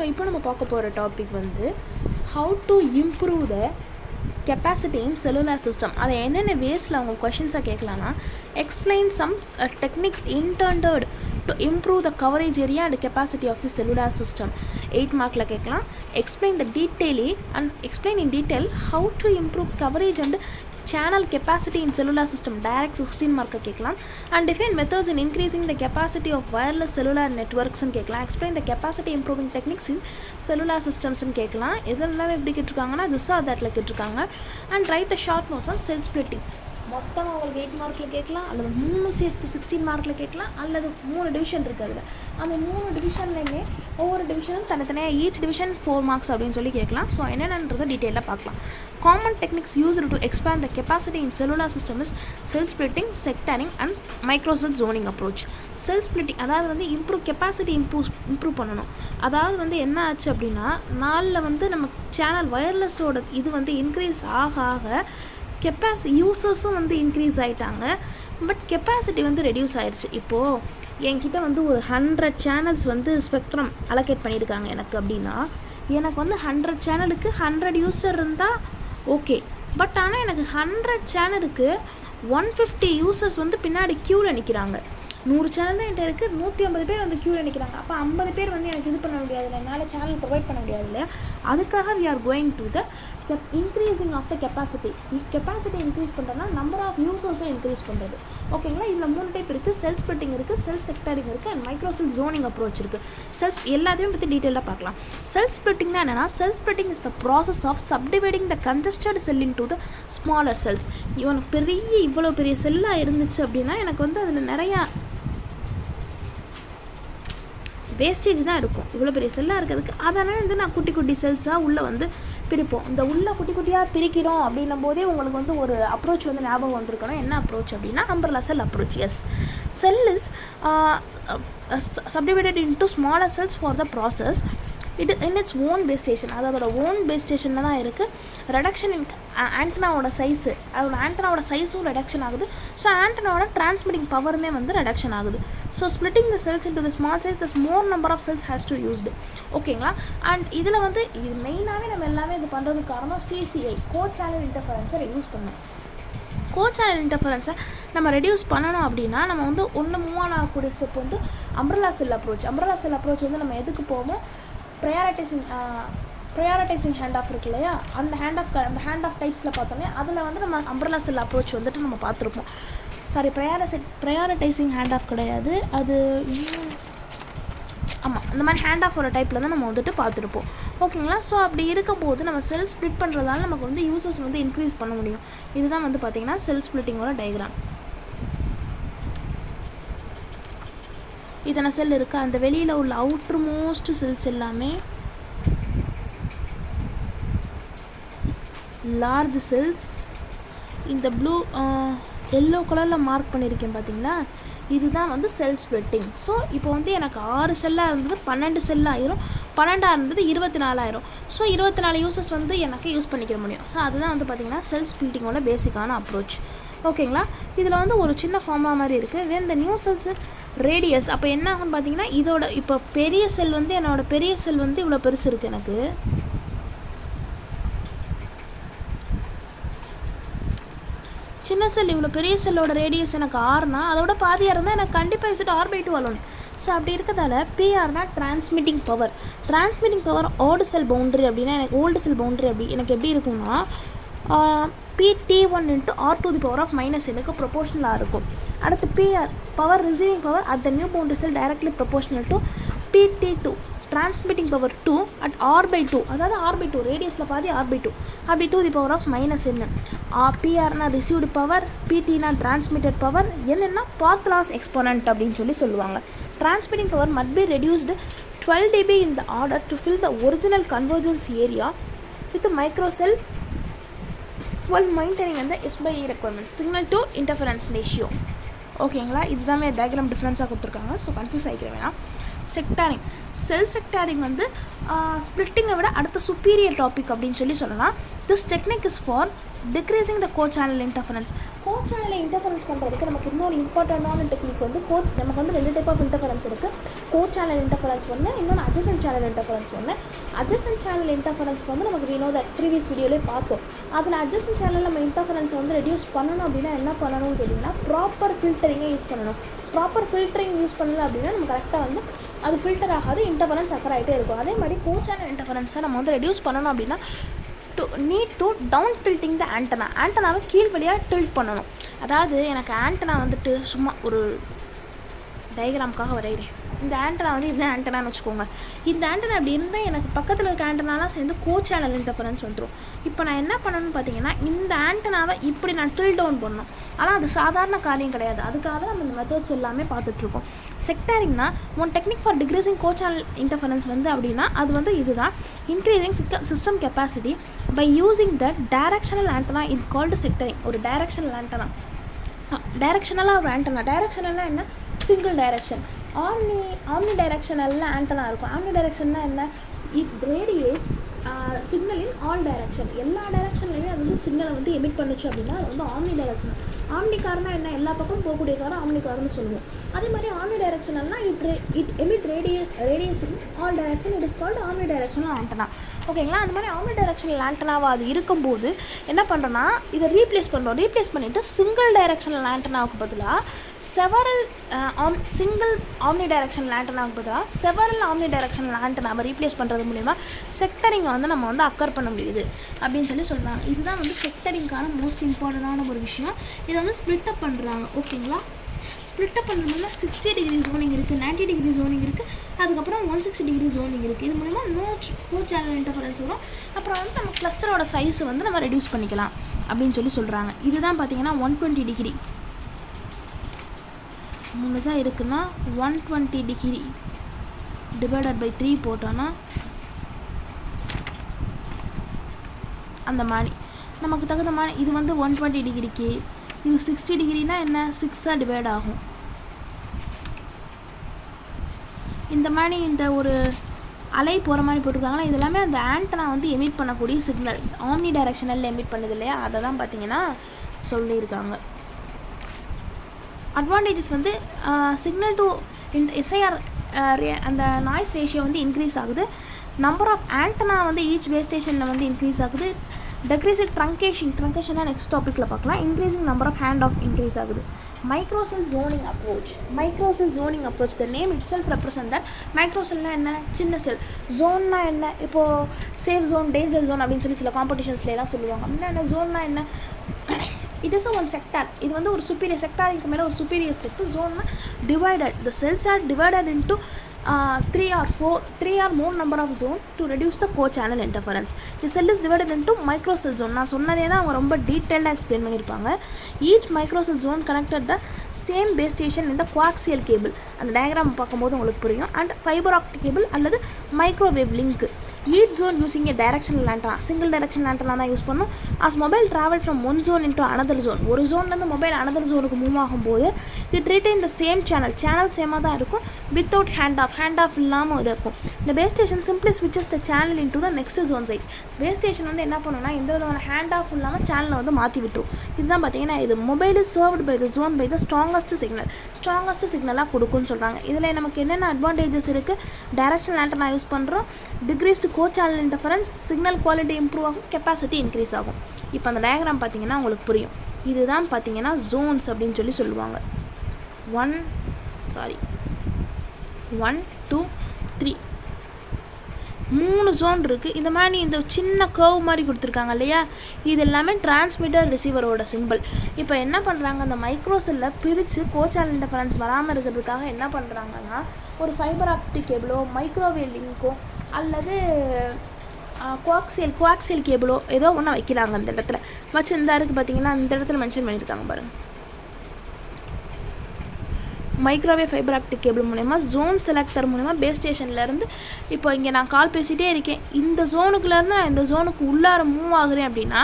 இப்போ நம்ம பார்க்க போகிற டாபிக் வந்து how to improve the capacity in cellular system. அதை என்னென்ன வேஸில் அவங்க கொஷின்ஸாக கேட்கலான்னா, explain some techniques intended to improve the coverage area and capacity of the cellular system. 8 மார்க்கில் கேட்கலாம். Explain in detail how to improve coverage and channel capacity in cellular system, direct 16 mark கேட்கலாம். and define methods in increasing the capacity of wireless cellular networks ன்னு கேட்கலாம். explain the capacity improving techniques in cellular systems ன்னு கேட்கலாம். இதெல்லாம் எப்படி கேட்டிருக்காங்கன்னா this or thatல கேட்டிருக்காங்க. and write the short notes on cell splitting. மொத்தமாக உங்களுக்கு 8 மார்க்கில் கேட்கலாம், அல்லது 3 சேர்த்து 16 மார்க்கில் கேட்கலாம், அல்லது 3 டிவிஷன் இருக்குது. அதில் அந்த 3 டிவிஷன்லையுமே ஒவ்வொரு டிவிஷனும் தனித்தனியாக ஈச் டிவிஷன் 4 மார்க்ஸ் அப்படின்னு சொல்லி கேட்கலாம். ஸோ என்னென்னன்றதை டீட்டெயிலாக பார்க்கலாம். Common techniques used to expand the capacity in cellular system is cell splitting, sectoring and microcell zoning approach. Cell splitting அதாவது வந்து கெப்பாசிட்டி இம்ப்ரூவ் பண்ணணும். அதாவது வந்து என்ன ஆச்சு அப்படின்னா, நாளில் வந்து நம்ம சேனல் வயர்லெஸ்ஸோட இது வந்து இன்க்ரீஸ் ஆக யூசர்ஸும் வந்து இன்க்ரீஸ் ஆகிட்டாங்க, பட் கெப்பாசிட்டி வந்து ரெடியூஸ் ஆகிடுச்சு. இப்போது என்கிட்ட வந்து ஒரு 100 சேனல்ஸ் வந்து ஸ்பெக்ட்ரம் அலோகேட் பண்ணியிருக்காங்க எனக்கு அப்படின்னா, எனக்கு வந்து 100 சேனலுக்கு 100 யூசர் இருந்தால் ஓகே. பட் ஆனால் எனக்கு 100 சேனலுக்கு 150 யூசர்ஸ் வந்து பின்னாடி க்யூவில் நிற்கிறாங்க. 100 சேனல் தான் என்கிட்ட இருக்குது, 150 பேர் வந்து க்யூவில் நிற்கிறாங்க. அப்போ 50 பேர் வந்து எனக்கு இது பண்ண முடியாது, என்னால் சேனல் ப்ரொவைட் பண்ண முடியாது இல்லையா? அதுக்காக we are going to the increasing of the capacity increase பண்ணுறோன்னா நம்பர் ஆஃப் யூசர்ஸை இன்க்ரீஸ் பண்ணுறது. ஓகேங்களா? இதில் 3 டைப் இருக்குது. செல் ஸ்பிளிட்டிங் இருக்குது, செல் செக்டாரிங் இருக்குது, அண்ட் மைக்ரோசெல் ஜோனிங் அப்ரோச் இருக்குது. எல்லாத்தையும் பற்றி டீட்டெயிலாக பார்க்கலாம். செல் ஸ்பிளிட்டிங்னா என்னென்னா, cell splitting is the process of subdividing the congested cell into the smaller cells. இவனுக்கு இவ்வளோ பெரிய செல்லாக இருந்துச்சு அப்படின்னா எனக்கு வந்து அதில் நிறையா வேஸ்டேஜ் தான் இருக்கும். இவ்வளோ பெரிய செல்லாக இருக்கிறதுக்கு அதனால் வந்து நான் குட்டி குட்டி செல்ஸாக உள்ளே வந்து பிரிப்போம். இந்த உள்ளே குட்டி குட்டியாக பிரிக்கிறோம் அப்படின்னும் போதே உங்களுக்கு வந்து ஒரு அப்ரோச் வந்து ஞாபகம் வந்திருக்கணும். என்ன அப்ரோச் அப்படின்னா umbrella cell approach. Yes, cell is subdivided into smaller cells for the process. It is in its own base station. அதோட ஓன் பேஸ் ஸ்டேஷனில் தான் இருக்குது. ரெடக்ஷன் இன் ஆண்டனாவோட சைஸு, அதோட ஆண்டனாவோட சைஸும் ரெடக்ஷன் ஆகுது. ஸோ ஆண்டனாவோட டிரான்ஸ்மிட்டிங் பவருமே வந்து ரெடக்ஷன் ஆகுது. So splitting the cells into the small size thus more number of cells has to used. ஓகேங்களா? அண்ட் இதில் வந்து இது மெயினாகவே நம்ம எல்லாமே இது பண்ணுறதுக்கு காரணம் CCI, கோ சேனல் இன்டர்ஃபரன்ஸை ரெடியூஸ் பண்ணணும். கோ சேனல் இன்டர்ஃபரன்ஸை நம்ம ரெடியூஸ் பண்ணணும் அப்படின்னா நம்ம வந்து மூவ் ஆன் ஆகக்கூடிய ஸ்டெப் வந்து umbrella cell approach. Umbrella cell approach வந்து நம்ம எதுக்கு போவோம்? ப்ரையாரிட்டைசிங் ஹேண்ட் ஆஃப் இருக்கு இல்லையா? அந்த ஹேண்ட் ஆஃப் டைப்ஸில் பார்த்தோன்னே அதில் வந்து நம்ம அம்பர்லா செல் அப்ரோச் வந்துட்டு நம்ம பார்த்துருப்போம். சாரி, ப்ரையாரிட்டைசிங் ஹேண்ட் ஆஃப் கிடையாது, அது ஆமாம், இந்த மாதிரி ஹேண்ட் ஆஃப் ஒரு டைப்பில் தான் நம்ம வந்துட்டு பார்த்துருப்போம். ஓகேங்களா? ஸோ அப்படி இருக்கும்போது நம்ம செல் ஸ்ப்ளிட் பண்ணுறதால நமக்கு வந்து யூசர்ஸ் வந்து இன்க்ரீஸ் பண்ண முடியும். இதுதான் வந்து பார்த்திங்கன்னா செல் ஸ்ப்ளிட்டிங்கோட டயக்ராம். இத்தனை செல் இருக்குது. அந்த வெளியில் உள்ள அவுட்ரு மோஸ்ட் செல்ஸ் எல்லாமே லார்ஜ் செல்ஸ். இந்த ப்ளூ எல்லோ கலரில் மார்க் பண்ணியிருக்கேன் பார்த்தீங்களா? இதுதான் வந்து செல் ஸ்ப்ளிட்டிங். ஸோ இப்போ வந்து எனக்கு 6 செல்லாக இருந்தது 12 செல்லாயிரும், 12 இருந்தது 24 ஆயிரும். ஸோ 24 யூசர்ஸ் வந்து எனக்கு யூஸ் பண்ணிக்க முடியும். ஸோ அதுதான் வந்து பார்த்திங்கன்னா செல் ஸ்ப்ளிட்டிங்கோட பேசிக்கான அப்ரோச். ஓகேங்களா? இதில் வந்து ஒரு சின்ன ஃபார்முலா மாதிரி இருக்குது. When the new cells radius. அப்போ என்ன ஆகும்னு பார்த்தீங்கன்னா, இதோட இப்போ பெரிய செல் வந்து என்னோடய பெரிய செல் வந்து இவ்வளோ பெருசு இருக்குது எனக்கு. சின்ன செல் இவ்வளோ பெரிய செல்லோட ரேடியஸ் எனக்கு ஆர்னா அதோட பாதியாக இருந்தால் எனக்கு கண்டிப்பாக இசிட் R/2 வரணும். ஸோ அப்படி இருக்கிறதால PRனா டிரான்ஸ்மிட்டிங் பவர் ஓல்டு செல் பவுண்ட்ரி அப்படின்னா எனக்கு ஓல்டு செல் பவுண்ட்ரி எனக்கு எப்படி இருக்கும்னா PT1 × R⁻⁻n ப்ரொபோஷனலாக இருக்கும். அடுத்து PR power receiving power at the new boundary cell directly proportional to PT2 transmitting power 2 at R/2, அதாவது R/2 ரேடியஸில் பாதி R/2 அப்படி ⁻⁻n. PRனா ரிசீவ்டு பவர், PTனா டிரான்ஸ்மிட்டட் பவர், என்னென்னா பாத் லாஸ் எக்ஸ்போனன்ட் அப்படின்னு சொல்லுவாங்க. Transmitting power must be reduced 12 dB in the order to fill the original convergence area with the microcell while maintaining the S/E requirements. Signal to interference ratio. ஓகேங்களா? இதுதான் diagram டிஃப்ரென்ஸாக கொடுத்துருக்காங்க. So confuse ஆகிக்கிற வேணாம். செக்டாரிங், செல் செக்டாரிங் வந்து ஸ்ப்ளிட்டிங்கை விட அடுத்த superior topic அப்படின்னு சொல்லலாம். This technique is for decreasing the co channel interference. Co சேனலை இன்டர்ஃபரன்ஸ் பண்ணுறதுக்கு நமக்கு இன்னொரு இம்பார்ட்டண்டான டெக்னிக் வந்து நமக்கு வந்து 2 டைப் ஆஃப் இன்டர்ஃபரன்ஸ் இருக்குது. கோ சேனல் இன்டர்ஃபரன்ஸ் ஒன்று, இன்னொன்று அட்ஜசன்ட் சேனல் இன்டர்ஃபரன்ஸ் ஒன்று. அட்ஜசன்ட் சேனல் இன்டர்ஃபரன்ஸ்க்கு வந்து நமக்கு வினோ தட் ப்ரீவியஸ் வீடியோலேயே பார்த்தோம். அதில் அட்ஜசன்ட் சேனல் நம்ம இன்டர்ஃபரன்ஸை வந்து ரெடியூஸ் பண்ணணும் அப்படின்னா என்ன பண்ணணும்னு கேட்டிங்கன்னா ப்ராப்பர் ஃபில்டரிங்கை யூஸ் பண்ணணும். ப்ராப்பர் ஃபில்டரிங் யூஸ் பண்ணல அப்படின்னா நம்ம கரெக்டாக வந்து அது ஃபில்டர் ஆகாது, இன்டர்ஃபரன்ஸ் அக்கர் ஆகிட்டே இருக்கும். அதே மாதிரி கோ சேனல் இன்டர்ஃபரன்ஸை நம்ம வந்து ரெடியூஸ் பண்ணணும் அப்படின்னா நீட் டு டவுன் டில்ட்டிங் த ஆண்டனாவை கீழ் வழியாக டில்ட் பண்ணணும். அதாவது எனக்கு ஆண்டனா வந்துட்டு சும்மா ஒரு டயக்ராமுக்காக வரைகிறேன். இந்த ஆண்டனா வந்து இதுதான் ஆண்டனான்னு வச்சுக்கோங்க. இந்த ஆண்டனா அப்படி இருந்தால் எனக்கு பக்கத்தில் இருக்க ஆண்டனாலாம் சேர்ந்து கோ சேனல் இன்டர்ஃபரன்ஸ் வந்துடும். இப்போ நான் என்ன பண்ணணும்னு பார்த்தீங்கன்னா இந்த ஆண்டனாவை இப்படி நான் டில் டவுன் பண்ணணும். ஆனால் அது சாதாரண காரியம் கிடையாது. அதுக்காக தான் நம்ம இந்த மெத்தட்ஸ் எல்லாமே பார்த்துட்ருக்கோம். செக்டாரிங்னா one technique for decreasing co channel interference வந்து அப்படின்னா அது வந்து இதுதான். Increasing system capacity by using the directional antenna இது கால்டு செக்டரிங். ஒரு டைரக்ஷனல் ஆண்டனா, டைரக்ஷனலாக ஒரு ஆண்டனா, டைரக்ஷனலாக என்ன சிங்கிள் டைரக்ஷன். ஆம்னி டைரக்ஷனலில் ஆண்டனா இருக்கும். ஆம்னி டைரக்ஷன்னா என்ன, it radiates signal in all direction. எல்லா டைரக்ஷன்லையுமே அது வந்து சிக்னலை வந்து எமிட் பண்ணுச்சு அப்படின்னா அது வந்து ஆம்னி டைரக்ஷன். ஆம்னி கார்னா என்ன, எல்லா பக்கமும் போகக்கூடிய காரை ஆம்னி கார்னு சொல்லுவோம். அதே மாதிரி ஆம்னி டைரக்ஷனல்னால் it emit radiation all direction. It is called omni directional antenna. ஓகேங்களா. அந்த மாதிரி ஆம்னி டைரக்ஷனல் ஆண்டனாவாக அது இருக்கும்போது என்ன பண்ணுறோன்னா இதை ரீப்ளேஸ் பண்ணிவிட்டு சிங்கிள் டைரக்ஷனல் ஆண்டனாவுக்கு பதிலாக செவரல் ஆம்னி டைரக்ஷனல் ஆண்டனாவுக்கு பதிலாக செவரல் ஆம்னி டைரக்ஷனல் ஆண்டனாவை ரீப்ளேஸ் பண்ணுறது மூலிமா செக்டரிங்கை வந்து நம்ம வந்து அக்கர் பண்ண முடியுது அப்படின்னு சொல்கிறாங்க. இதுதான் வந்து செக்டரிங்கான மோஸ்ட் இம்பார்ட்டண்டான ஒரு விஷயம். இதை வந்து ஸ்ப்ளிட் அப் பண்ணுறாங்க. ஓகேங்களா. ஸ்ப்ளிட் அப் பண்ணுறதுல 60 டிகிரி ஜோனிங் இருக்குது, 90 டிகிரி ஜோனிங் இருக்குது, அதுக்கப்புறம் 160 டிகிரி ஜோனிங் இருக்குது. இது மூலிமா கோ சேனல் இன்டர்ஃபரன்ஸ் வரும். அப்புறம் வந்து நம்ம கிளஸ்டரோட சைஸை வந்து நம்ம ரெடியூஸ் பண்ணிக்கலாம் அப்படின்னு சொல்கிறாங்க. இதுதான் பார்த்தீங்கன்னா 120 டிகிரி 3 தான் இருக்குன்னா 120 டிகிரி டிவைடட் பை 3 போட்டோன்னா அந்த மாதிரி நமக்கு தகுந்த மாதிரி இது வந்து 120 டிகிரிக்கு, இது 60 டிகிரினா என்ன 6ஆக டிவைட் ஆகும். இந்த மாதிரி இந்த ஒரு அலை போகிற மாதிரி போட்டிருக்காங்களா, இது எல்லாமே அந்த ஆண்டனா வந்து எமிட் பண்ணக்கூடிய சிக்னல் ஆம்னி டைரக்ஷனல் எமிட் பண்ணுது இல்லையா, அதை தான் பார்த்தீங்கன்னா சொல்லியிருக்காங்க. அட்வான்டேஜஸ் வந்து சிக்னல் டு இந்த எஸ்ஐஆர் அந்த நாய்ஸ் ரேஷியோ வந்து இன்க்ரீஸ் ஆகுது. நம்பர் ஆஃப் ஆண்டனா வந்து ஈச் பேஸ் ஸ்டேஷனில் வந்து இன்க்ரீஸ் ஆகுது. டெக்ரீசிங் ட்ரங்கேஷனாக நெக்ஸ்ட் டாப்பிக்கில் பார்க்கலாம். Increasing number of hand off increase ஆகுது. Microcell zoning approach the name itself represent that. மைக்ரோசெல்னால் என்ன, சின்ன செல். ஜோன்னா என்ன, இப்போது சேஃப் ஜோன், டேஞ்சர் ஜோன் அப்படின்னு சொல்லி சில காம்படிஷன்ஸ்லாம் சொல்லுவாங்க. அப்படின்னா என்ன, ஜோன்னா என்ன, இட் இஸ் ஒன் செக்டார். இது வந்து ஒரு சுப்பீரியர் செக்டாருக்கு மேலே ஒரு சுப்பீரியர் ஸ்டெப்பு. ஜோன்னா divided, the cells are divided into 3 or more number of zone to reduce the co-channel interference. The cell is divided into microcell zone. நான் சொன்னதே தான் அவங்க ரொம்ப டீட்டெயில்டாக எக்ஸ்பிளைன் பண்ணியிருப்பாங்க. Each microcell zone connected the same base station in the coaxial cable. அந்த diagram பார்க்கும்போது உங்களுக்கு புரியும். அண்ட் ஃபைபர் ஆப்டிக் கேபிள் அல்லது microwave link. Each zone using a directional antenna, single directional antenna தான் யூஸ் பண்ணணும். as mobile travel from one zone into another zone, ஒரு ஜோன்லேருந்து mobile another ஜோனுக்கு move ஆகும்போது it retain the same channel சேமாக தான் இருக்கும். without hand off இல்லாமல் இருக்கும். இந்த base station simply switches the channel into the next zone side. Base station வந்து என்ன பண்ணுன்னா எந்த விதமான ஹேண்ட் ஆஃப் இல்லாமல் சேனலை வந்து மாற்றி விட்டுரும். இதுதான் பார்த்தீங்கன்னா இது mobile is served by the zone by the strongest சிக்னலாக கொடுக்குன்னு சொல்கிறாங்க. இதில் நமக்கு என்னென்ன அட்வான்டேஜஸ் இருக்குது, டைரக்ஷனல் ஆண்டனா யூஸ் பண்ணுறோம், decreased co channel interference, signal quality improve ஆகும், கெப்பாசிட்டி இன்க்ரீஸ் ஆகும். இப்போ அந்த டயக்ராம் பார்த்தீங்கன்னா உங்களுக்கு புரியும். இதுதான் பார்த்தீங்கன்னா ஜோன்ஸ் அப்படின்னு சொல்லுவாங்க. 1 2 3 3 ஜோன் இருக்குது. இந்த மாதிரி இந்த சின்ன கர்வ் மாதிரி கொடுத்துருக்காங்க இல்லையா, இது எல்லாமே டிரான்ஸ்மிட்டர் ரிசீவரோட சிம்பிள். இப்போ என்ன பண்ணுறாங்க, அந்த மைக்ரோசெல்லை பிரித்து கோ சேனல் இன்டர்ஃபரன்ஸ் வராமல் இருக்கிறதுக்காக என்ன பண்ணுறாங்கன்னா ஒரு ஃபைபர் ஆப்டிக் கேபிளோ மைக்ரோவேவ் லிங்கோ அல்லது கோஆக்சியல் கேபிளோ ஏதோ ஒன்று வைக்கிறாங்க. அந்த இடத்துல வச்சு இந்த இருக்குது பார்த்தீங்கன்னா, அந்த இடத்துல மென்ஷன் பண்ணியிருக்காங்க பாருங்கள். மைக்ரோவேவ் ஃபைபர் ஆப்டிக் கேபிள் மூலயமா ஜோன் செலக்டர் மூலயமா பேஸ் ஸ்டேஷன்லேருந்து இப்போ இங்கே நான் கால் பேசிகிட்டே இருக்கேன், இந்த ஜோனுக்குள்ளேருந்து நான் இந்த ஜோனுக்கு உள்ளார மூவ் ஆகுறேன் அப்படின்னா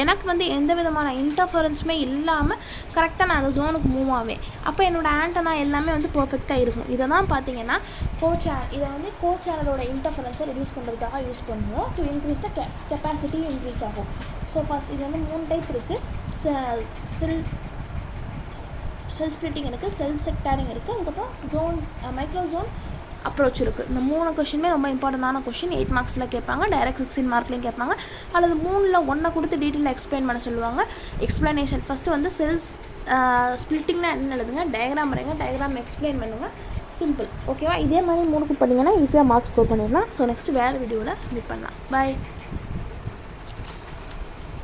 எனக்கு வந்து எந்த விதமான இன்டர்ஃபரன்ஸுமே இல்லாமல் கரெக்டாக நான் அந்த ஜோனுக்கு மூவ் ஆவேன். அப்போ என்னோடய ஆண்டனா எல்லாமே வந்து பர்ஃபெக்டாக இருக்கும். இதை தான் பார்த்தீங்கன்னா இதை வந்து சேனலோட இன்டர்ஃபரன்ஸை ரெடியூஸ் பண்ணுறதுக்காக யூஸ் பண்ணுவோம். To increase the capacity increase ஆகும். ஸோ ஃபஸ்ட் இது வந்து 3 டைப் இருக்குது. செல் ஸ்ப்ளிட்டிங் இருக்குது, செல் செக்டாரிங் இருக்குது, அதுக்கப்புறம் ஜோன் மைக்ரோ ஜோன் அப்ரோச் இருக்குது. இந்த 3 கொஷினுமே ரொம்ப இம்பார்ட்டண்டான கொஷின். 8 மார்க்ஸில் கேட்பாங்க, டைரக்ட் 16 மார்க்லையும் கேட்பாங்க. அல்லது 3ல் 1 கொடுத்து டீட்டெயிலாக எக்ஸ்பிளைன் பண்ண சொல்லுவாங்க. எக்ஸ்ப்ளனேஷன் ஃபஸ்ட்டு வந்து செல்ஸ் ஸ்ப்ளிட்டிங்னா என்ன எழுதுங்க, டயக்ராம் வரைங்க, டயக்ராம் எக்ஸ்பிளைன் பண்ணுங்கள், சிம்பிள். ஓகேவா? இதே மாதிரி 3க்கு பண்ணிங்கன்னா ஈஸியாக மார்க்ஸ் ஸ்கோர் பண்ணிடலாம். ஸோ நெக்ஸ்ட் வேறு வீடியோவில் மீட் பண்ணலாம். பாய்.